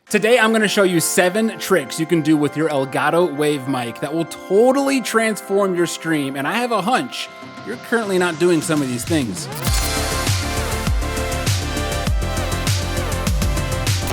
Today I'm going to show you 7 tricks you can do with your Elgato Wave mic that will totally transform your stream, and I have a hunch you're currently not doing some of these things.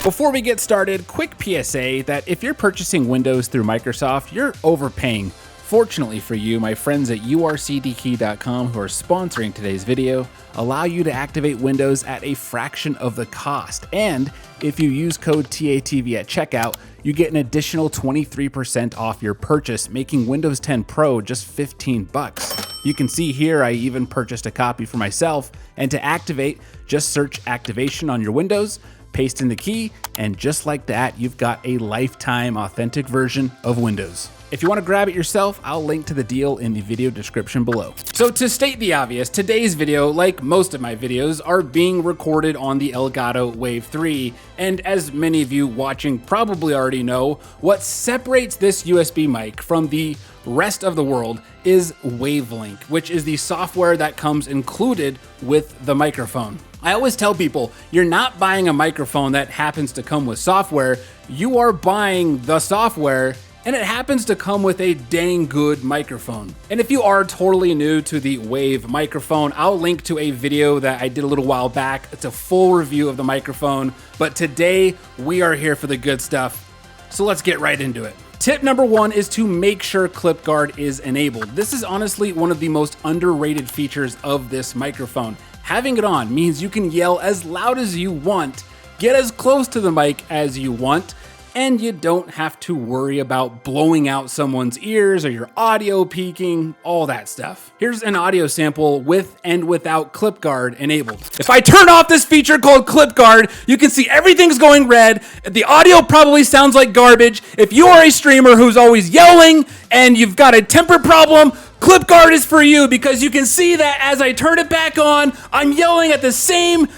Before we get started, quick PSA that if you're purchasing Windows through Microsoft, you're overpaying. Fortunately for you, my friends at urcdkey.com, who are sponsoring today's video, allow you to activate Windows at a fraction of the cost. And if you use code TATV at checkout, you get an additional 23% off your purchase, making Windows 10 Pro just 15 bucks. You can see here I even purchased a copy for myself, and to activate, just search activation on your Windows, paste in the key, and just like that, you've got a lifetime authentic version of Windows. If you want to grab it yourself, I'll link to the deal in the video description below. So to state the obvious, today's video, like most of my videos, are being recorded on the Elgato Wave 3, and as many of you watching probably already know, what separates this USB mic from the rest of the world is Wavelink, which is the software that comes included with the microphone. I always tell people, you're not buying a microphone that happens to come with software, you are buying the software, and it happens to come with a dang good microphone. And if you are totally new to the Wave microphone, I'll link to a video that I did a little while back. It's a full review of the microphone, but today we are here for the good stuff. So let's get right into it. Tip number 1 is to make sure clip guard is enabled. This is honestly one of the most underrated features of this microphone. Having it on means you can yell as loud as you want, get as close to the mic as you want, and you don't have to worry about blowing out someone's ears or your audio peaking, all that stuff. Here's an audio sample with and without clip guard enabled. If I turn off this feature called clip guard, you can see everything's going red. The audio probably sounds like garbage. If you are a streamer who's always yelling and you've got a temper problem, clip guard is for you, because you can see that as I turn it back on, I'm yelling at the same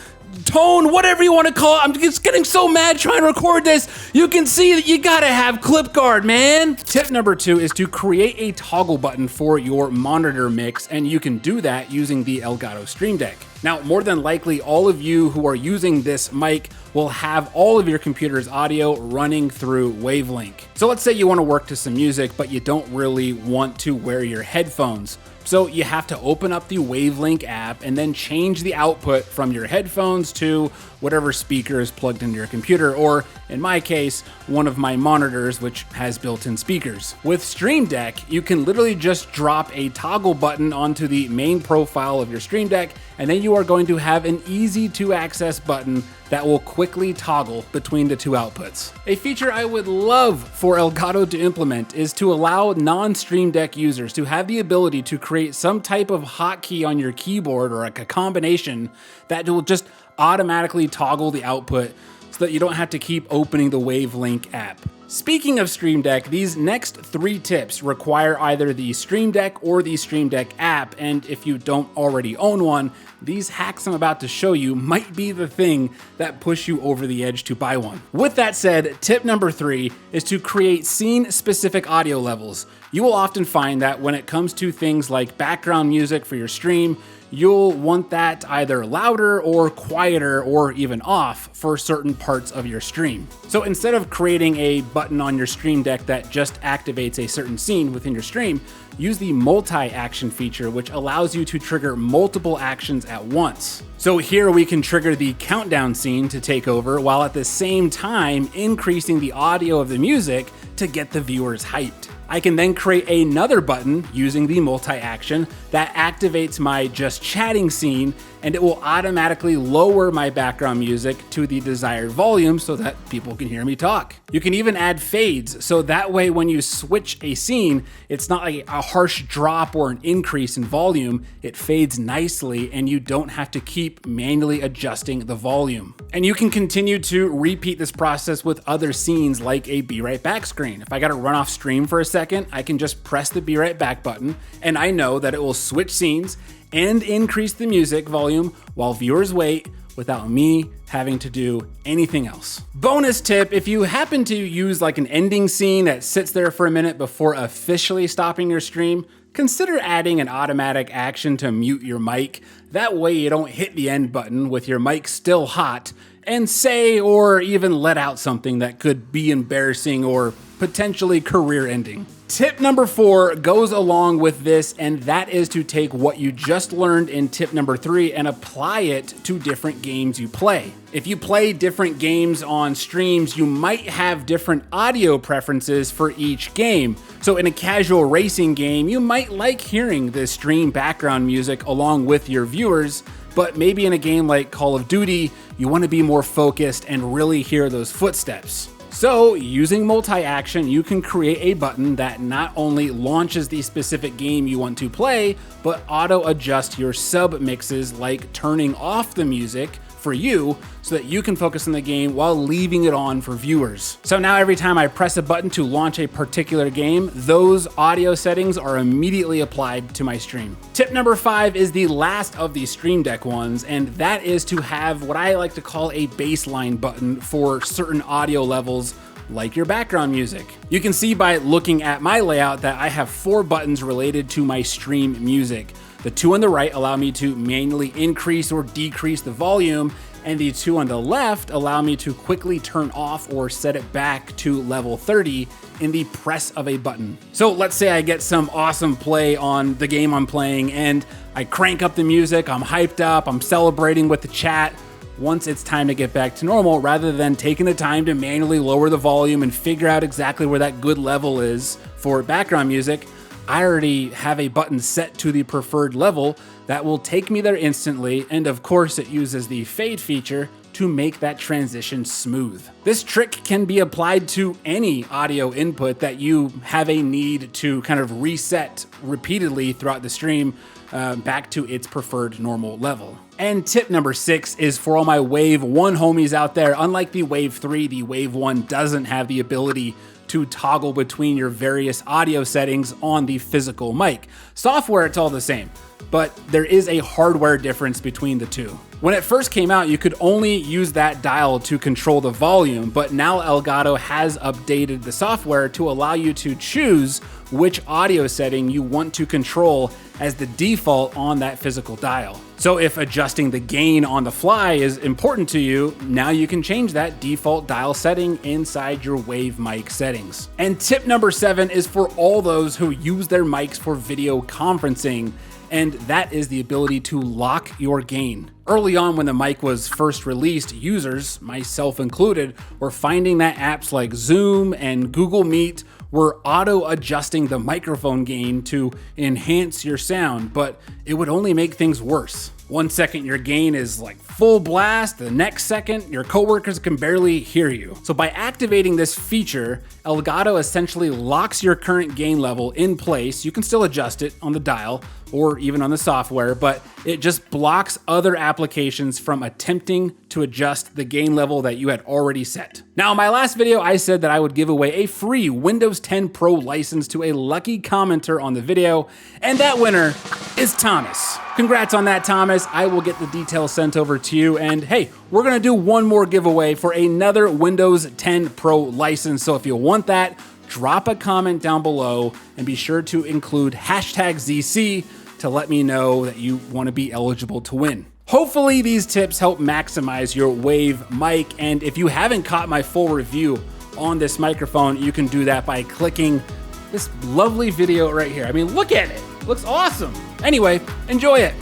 tone, whatever you want to call it. I'm just getting so mad trying to record this. You can see that you gotta have clip guard, man. Tip number 2 is to create a toggle button for your monitor mix, and you can do that using the Elgato Stream Deck. Now, more than likely, all of you who are using this mic will have all of your computer's audio running through Wavelink. So let's say you want to work to some music, but you don't really want to wear your headphones. So you have to open up the Wavelink app and then change the output from your headphones to whatever speaker is plugged into your computer, or in my case, one of my monitors, which has built-in speakers. With Stream Deck, you can literally just drop a toggle button onto the main profile of your Stream Deck, and then you are going to have an easy to access button that will quickly toggle between the two outputs. A feature I would love for Elgato to implement is to allow non-Stream Deck users to have the ability to create some type of hotkey on your keyboard, or like a combination that will just automatically toggle the output so that you don't have to keep opening the Wavelink app. Speaking of Stream Deck, these next 3 tips require either the Stream Deck or the Stream Deck app, and if you don't already own one, these hacks I'm about to show you might be the thing that push you over the edge to buy one. With that said, tip number 3 is to create scene-specific audio levels. You will often find that when it comes to things like background music for your stream, you'll want that either louder or quieter or even off for certain parts of your stream. So instead of creating a button on your Stream Deck that just activates a certain scene within your stream, use the multi-action feature, which allows you to trigger multiple actions at once. So here we can trigger the countdown scene to take over, while at the same time increasing the audio of the music to get the viewers hyped. I can then create another button using the multi-action that activates my just chatting scene, and it will automatically lower my background music to the desired volume so that people can hear me talk. You can even add fades, so that way when you switch a scene, it's not like a harsh drop or an increase in volume. It fades nicely and you don't have to keep manually adjusting the volume. And you can continue to repeat this process with other scenes, like a be right back screen. If I gotta run off stream for a second, I can just press the be right back button, and I know that it will switch scenes and increase the music volume while viewers wait, without me having to do anything else. Bonus tip, if you happen to use like an ending scene that sits there for a minute before officially stopping your stream, consider adding an automatic action to mute your mic. That way you don't hit the end button with your mic still hot and say or even let out something that could be embarrassing or potentially career-ending. Tip number 4 goes along with this, and that is to take what you just learned in tip number 3 and apply it to different games you play. If you play different games on streams, you might have different audio preferences for each game. So in a casual racing game, you might like hearing the stream background music along with your viewers, but maybe in a game like Call of Duty, you want to be more focused and really hear those footsteps. So, using multi-action, you can create a button that not only launches the specific game you want to play, but auto-adjust your sub-mixes, like turning off the music for you so that you can focus on the game while leaving it on for viewers. So now every time I press a button to launch a particular game, those audio settings are immediately applied to my stream. Tip number 5 is the last of the Stream Deck ones, and that is to have what I like to call a baseline button for certain audio levels, like your background music. You can see by looking at my layout that I have 4 buttons related to my stream music. The 2 on the right allow me to manually increase or decrease the volume, and the 2 on the left allow me to quickly turn off or set it back to level 30 in the press of a button. So let's say I get some awesome play on the game I'm playing and I crank up the music, I'm hyped up, I'm celebrating with the chat. Once it's time to get back to normal, rather than taking the time to manually lower the volume and figure out exactly where that good level is for background music, I already have a button set to the preferred level that will take me there instantly, and of course it uses the fade feature to make that transition smooth. This trick can be applied to any audio input that you have a need to kind of reset repeatedly throughout the stream back to its preferred normal level. And tip number 6 is for all my Wave 1 homies out there. Unlike the Wave 3, the Wave 1 doesn't have the ability to toggle between your various audio settings on the physical mic. Software, it's all the same, but there is a hardware difference between the two. When it first came out, you could only use that dial to control the volume, but now Elgato has updated the software to allow you to choose which audio setting you want to control as the default on that physical dial. So if adjusting the gain on the fly is important to you, now you can change that default dial setting inside your Wave mic settings. And tip number 7 is for all those who use their mics for video conferencing, and that is the ability to lock your gain. Early on when the mic was first released, users, myself included, were finding that apps like Zoom and Google Meet were auto-adjusting the microphone gain to enhance your sound, but it would only make things worse. 1 second your gain is like full blast, the next second your coworkers can barely hear you. So by activating this feature, Elgato essentially locks your current gain level in place. You can still adjust it on the dial or even on the software, but it just blocks other applications from attempting to adjust the gain level that you had already set. Now, in my last video, I said that I would give away a free Windows 10 Pro license to a lucky commenter on the video, and that winner is Thomas. Congrats on that, Thomas. I will get the details sent over to you, and hey, we're gonna do one more giveaway for another Windows 10 Pro license, so if you want that, drop a comment down below and be sure to include #ZC to let me know that you want to be eligible to win. Hopefully these tips help maximize your Wave mic, and if you haven't caught my full review on this microphone, you can do that by clicking this lovely video right here. I mean, look at it. It looks awesome. Anyway, enjoy it.